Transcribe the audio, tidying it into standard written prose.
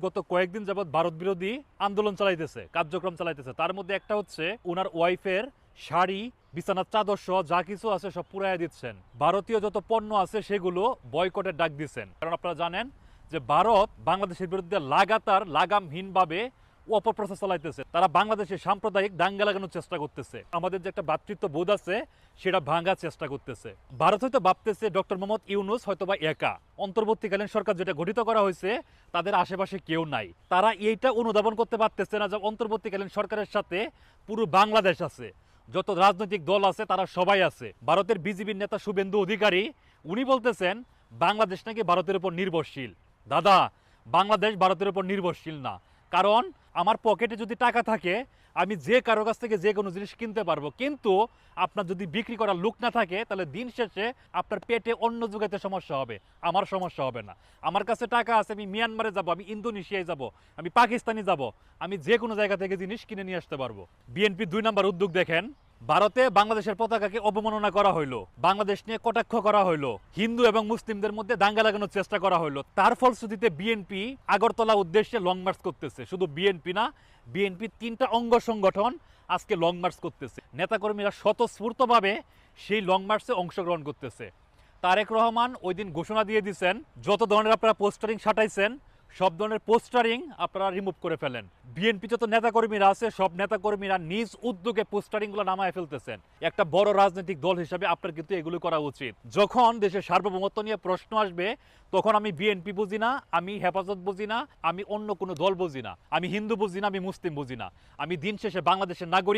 গত কয়েকদিন যাবৎ ভারত বিরোধী আন্দোলন চালাইতেছে, কার্যক্রম চালাইতেছে। তার মধ্যে একটা হচ্ছে ওনার ওয়াইফের শাড়ি, বিছানার চাদর সহ যা কিছু আছে সব পুরাইয়া দিচ্ছেন। ভারতীয় যত পণ্য আছে সেগুলো বয়কটের ডাক দিচ্ছেন। কারণ আপনারা জানেন যে ভারত বাংলাদেশের বিরুদ্ধে লাগাতার লাগামহীনভাবে অপপ্রচার চালাইতেছে। তারা বাংলাদেশে সাম্প্রদায়িক দাঙ্গা লাগানোর চেষ্টা করতেছে। আমাদের যে একটা ভ্রাতৃত্ব বোধ আছে সেটা ভাঙার চেষ্টা করতেছে। ভারত হয়তো ভাবতেছে ডক্টর মোহাম্মদ ইউনূস হয়তোবা একা, অন্তর্বর্তীকালীন সরকার যেটা গঠিত করা হয়েছে তাদের আশেপাশে কেউ নাই। তারা এইটা অনুধাবন করতে পারতেছে না যে অন্তর্বর্তীকালীন সরকারের সাথে পুরো বাংলাদেশ আছে, যত রাজনৈতিক দল আছে তারা সবাই আছে। ভারতের বিজেপির নেতা শুভেন্দু অধিকারী উনি বলতেছেন বাংলাদেশ নাকি ভারতের উপর নির্ভরশীল। দাদা, বাংলাদেশ ভারতের উপর নির্ভরশীল না। কারণ আমার পকেটে যদি টাকা থাকে আমি যে কারো কাছ থেকে যে কোনো জিনিস কিনতে পারবো, কিন্তু আপনার যদি বিক্রি করার লোক না থাকে তাহলে দিন শেষে আপনার পেটে অন্ন যোগাইতে সমস্যা হবে, আমার সমস্যা হবে না। আমার কাছে টাকা আছে, আমি মিয়ানমারে যাব, আমি ইন্দোনেশিয়ায় যাব, আমি পাকিস্তানে যাব, আমি যে কোনো জায়গা থেকে জিনিস কিনে নিয়ে আসতে পারবো। বিএনপি 2 নম্বর উদ্যোগ দেখেন, ভারতে বাংলাদেশের পতাকাকে অবমাননা করা হইলো, বাংলাদেশ নিয়ে কটাক্ষ করা হইলো, হিন্দু এবং মুসলিমদের মধ্যে দাঙ্গা লাগানোর চেষ্টা করা হইলো। তার ফলশ্রুতিতে বিএনপি আগরতলা উদ্দেশ্যে লং মার্চ করতেছে। শুধু বিএনপি না, বিএনপি 3টা অঙ্গ সংগঠন আজকে লং মার্চ করতেছে। নেতাকর্মীরা স্বতঃস্ফূর্তভাবে সেই লং মার্চে অংশগ্রহণ করতেছে। তারেক রহমান ওই দিন ঘোষণা দিয়ে দিয়েছেন যত ধরনের আপনারা পোস্টারিং সাটাইছেন সব ধরনের পোস্টারিং আপনারা রিমুভ করে ফেলেন। বিএনপি যত নেতাকর্মীরা আছে সব নেতাকর্মীরা নিজ উদ্যোগে পোস্টারিংগুলো নামায় ফেলতেছেন। একটা বড় রাজনৈতিক দল হিসাবে আপনার কিন্তু এগুলো করা উচিত। যখন দেশের সার্বভৌমত্ব নিয়ে প্রশ্ন আসবে তখন আমি বিএনপি বুঝি না, আমি হেফাজত বুঝি না, আমি অন্য কোনো দল বুঝি না, আমি হিন্দু বুঝি না, আমি মুসলিম বুঝি না, আমি দিন শেষে বাংলাদেশের নাগরিক।